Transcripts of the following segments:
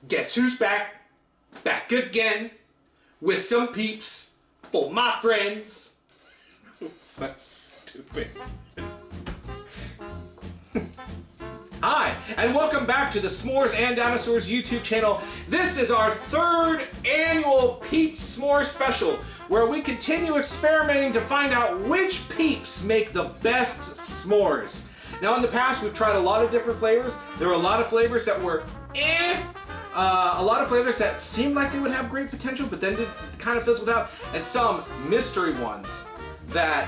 Guess who's back? Back again with some peeps for my friends. So stupid. Hi, and welcome back to the S'mores and Dinosaurs YouTube channel. This is our third annual Peeps S'mores Special, where we continue experimenting to find out which peeps make the best s'mores. Now, in the past, we've tried a lot of different flavors. There were a lot of flavors that were a lot of flavors that seemed like they would have great potential, but then kind of fizzled out, and some mystery ones that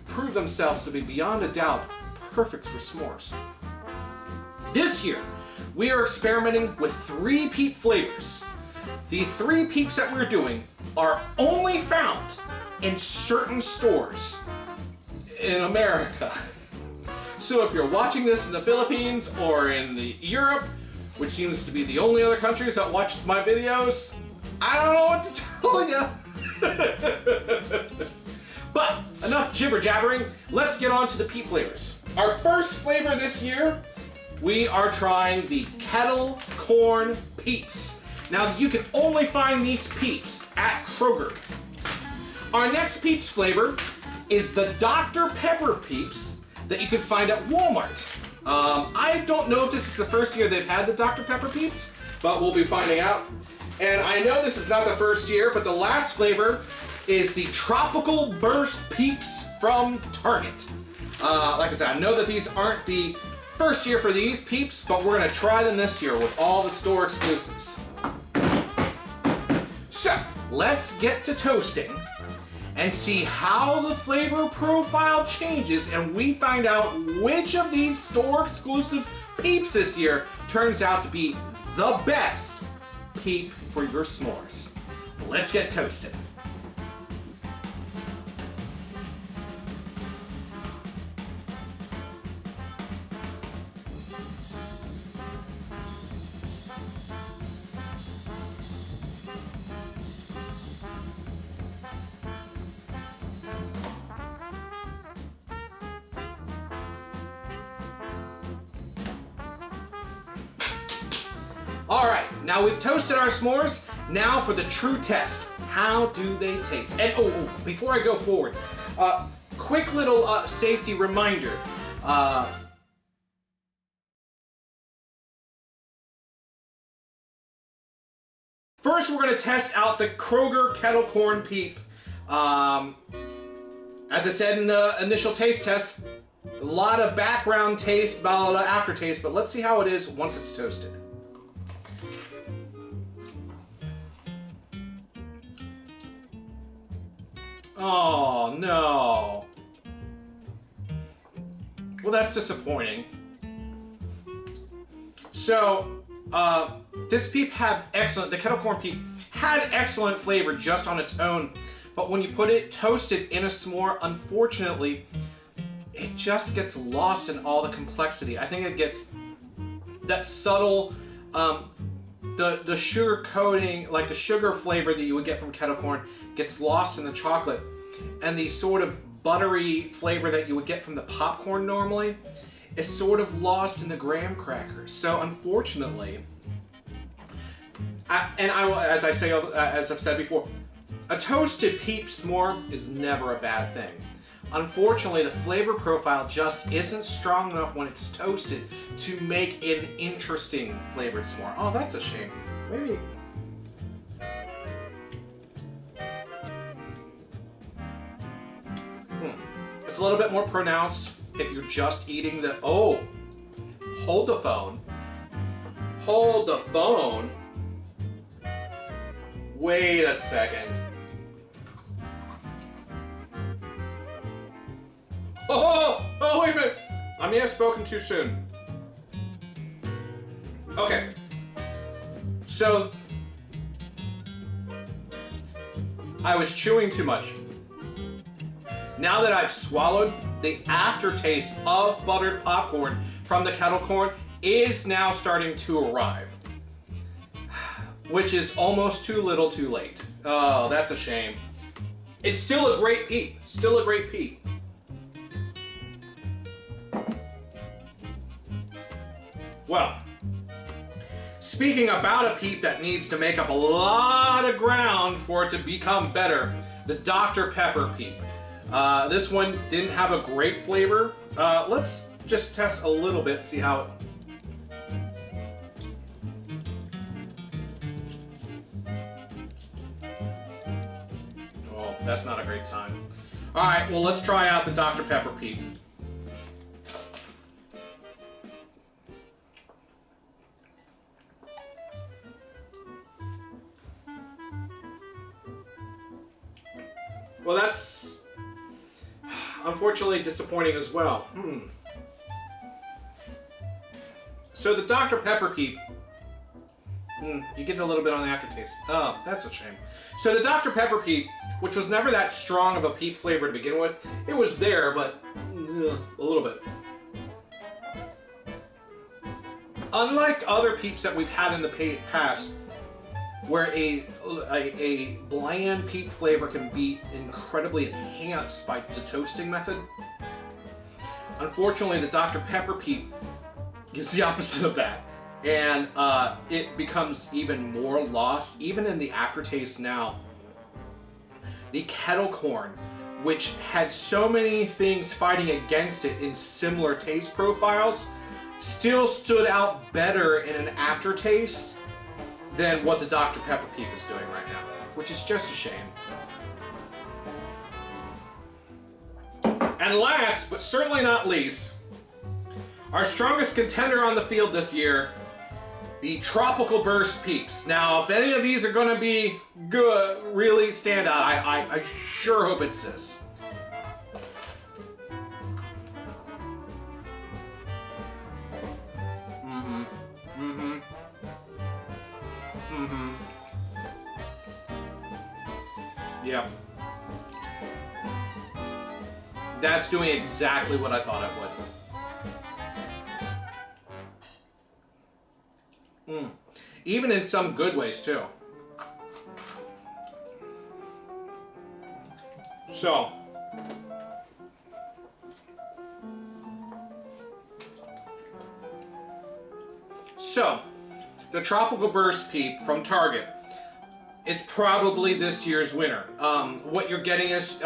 proved themselves to be beyond a doubt perfect for s'mores. This year, we are experimenting with 3 peep flavors. The 3 peeps that we're doing are only found in certain stores in America. So if you're watching this in the Philippines or in Europe, which seems to be the only other countries that watch my videos, I don't know what to tell you. But enough jibber jabbering, let's get on to the peep flavors. Our first flavor this year, we are trying the kettle corn peeps. Now, you can only find these peeps at Kroger. Our next peeps flavor is the Dr. Pepper peeps that you can find at Walmart. I don't know if this is the first year they've had the Dr. Pepper peeps, but we'll be finding out. And I know this is not the first year, but the last flavor is the Tropical Burst peeps from Target. Like I said, I know that these aren't the first year for these peeps, but we're gonna try them this year with all the store exclusives. So, let's get to toasting and see how the flavor profile changes, and we find out which of these store exclusive peeps this year turns out to be the best peep for your s'mores. Let's get toasted. All right, now we've toasted our s'mores. Now for the true test. How do they taste? And before I go forward, quick little safety reminder. First, we're gonna test out the Kroger kettle corn peep. As I said in the initial taste test, a lot of background taste, a lot of aftertaste, but let's see how it is once it's toasted. Oh, no. Well, that's disappointing. So, this peep had the kettle corn peep had excellent flavor just on its own, but when you put it toasted in a s'more, unfortunately, it just gets lost in all the complexity. I think it gets that subtle, the sugar coating, like the sugar flavor that you would get from kettle corn, gets lost in the chocolate, and the sort of buttery flavor that you would get from the popcorn normally is sort of lost in the graham crackers. So unfortunately, as I've said before, a toasted peep s'more is never a bad thing. Unfortunately, the flavor profile just isn't strong enough when it's toasted to make an interesting flavored s'more. Oh, that's a shame. Maybe. It's a little bit more pronounced if you're just eating the... Oh! Hold the phone. Hold the phone. Wait a second. Oh, wait a minute. I may have spoken too soon. Okay. So, I was chewing too much. Now that I've swallowed, the aftertaste of buttered popcorn from the kettle corn is now starting to arrive. Which is almost too little too late. Oh, that's a shame. It's still a great peep. Still a great peep. Well, Speaking about a peep that needs to make up a lot of ground for it to become better, the Dr. Pepper peep. This one didn't have a great flavor. Let's just test a little bit, see how it... Oh, that's not a great sign. All right, well, let's try out the Dr. Pepper peep. Well, that's unfortunately disappointing as well. So the Dr. Pepper peep, you get a little bit on the aftertaste. Oh, that's a shame. So the Dr. Pepper peep, which was never that strong of a peep flavor to begin with, it was there, but a little bit. Unlike other peeps that we've had in the past, where a bland peep flavor can be incredibly enhanced by the toasting method, unfortunately the Dr. Pepper peep is the opposite of that. And it becomes even more lost, even in the aftertaste now. The kettle corn, which had so many things fighting against it in similar taste profiles, still stood out better in an aftertaste than what the Dr. Pepper peep is doing right now, which is just a shame. And last, but certainly not least, our strongest contender on the field this year, the Tropical Burst Peeps. Now, if any of these are going to be good, really stand out, I sure hope it's this. Yeah. That's doing exactly what I thought it would. Even in some good ways, too. So. The Tropical Burst Peep from Target is probably this year's winner. What you're getting is,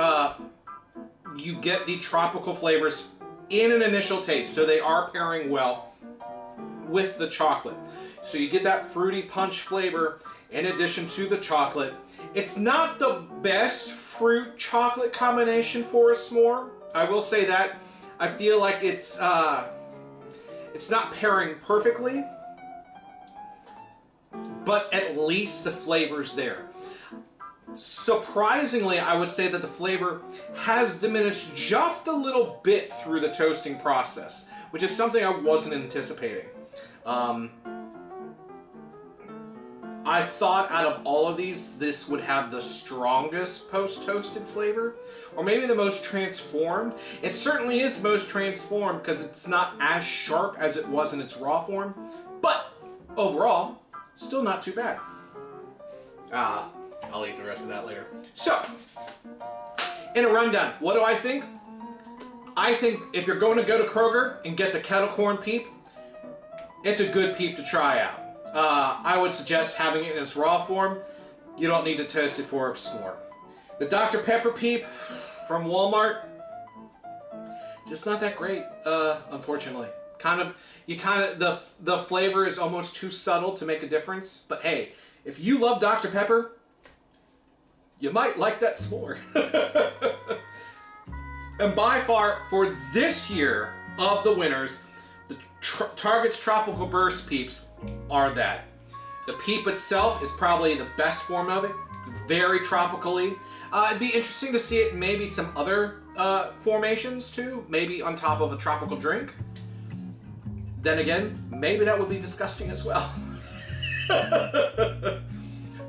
you get the tropical flavors in an initial taste, so they are pairing well with the chocolate. So you get that fruity punch flavor in addition to the chocolate. It's not the best fruit chocolate combination for a s'more. I will say that. I feel like it's not pairing perfectly, but at least the flavor's there. Surprisingly, I would say that the flavor has diminished just a little bit through the toasting process, which is something I wasn't anticipating. I thought out of all of these, this would have the strongest post-toasted flavor, or maybe the most transformed. It certainly is most transformed because it's not as sharp as it was in its raw form, but overall, still not too bad. I'll eat the rest of that later. So, in a rundown, what do I think? I think if you're going to go to Kroger and get the kettle corn peep, it's a good peep to try out. I would suggest having it in its raw form. You don't need to toast it for a s'more. The Dr. Pepper peep from Walmart, just not that great, unfortunately. The flavor is almost too subtle to make a difference. But hey, if you love Dr. Pepper, you might like that s'more. And by far, for this year of the winners, the Target's Tropical Burst Peeps are that. The peep itself is probably the best form of it. It's very tropically. It'd be interesting to see it in maybe some other formations too. Maybe on top of a tropical drink. Then again, maybe that would be disgusting as well.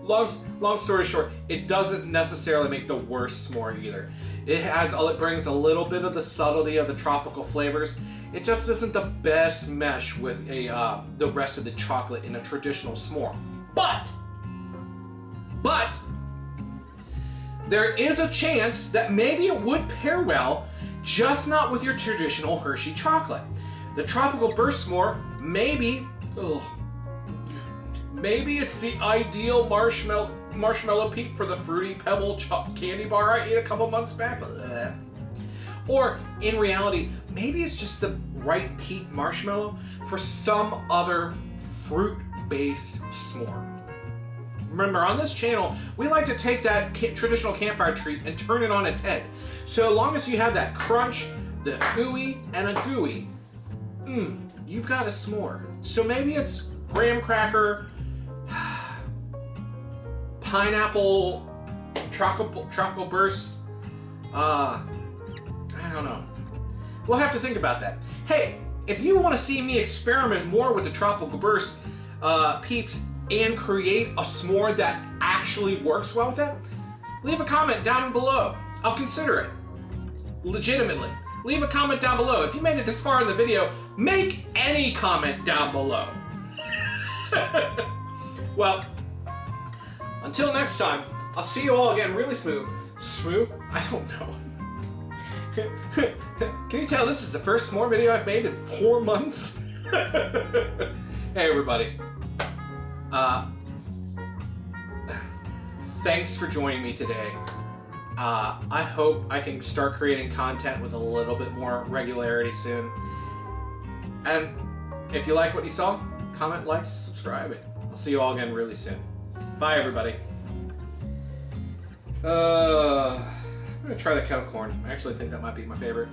Long story short, it doesn't necessarily make the worst s'more either. It brings a little bit of the subtlety of the tropical flavors. It just isn't the best mesh with the rest of the chocolate in a traditional s'more. But there is a chance that maybe it would pair well, just not with your traditional Hershey chocolate. The Tropical Burst s'more maybe Maybe it's the ideal marshmallow peep for the Fruity Pebble candy bar I ate a couple months back. Ugh. Or in reality, maybe it's just the right peep marshmallow for some other fruit-based s'more. Remember, on this channel, we like to take that traditional campfire treat and turn it on its head. So long as you have that crunch, the ooey, and a gooey, you've got a s'more. So maybe it's graham cracker, pineapple, tropical burst. I don't know. We'll have to think about that. Hey, if you want to see me experiment more with the tropical burst peeps and create a s'more that actually works well with it, leave a comment down below. I'll consider it. Legitimately. Leave a comment down below. If you made it this far in the video, make any comment down below. Well, until next time, I'll see you all again really smooth. Smooth? I don't know. Can you tell this is the first s'more video I've made in 4 months? Hey everybody. Thanks for joining me today. I hope I can start creating content with a little bit more regularity soon. And if you like what you saw, comment, like, subscribe. I'll see you all again really soon. Bye everybody. I'm gonna try the kettle corn. I actually think that might be my favorite.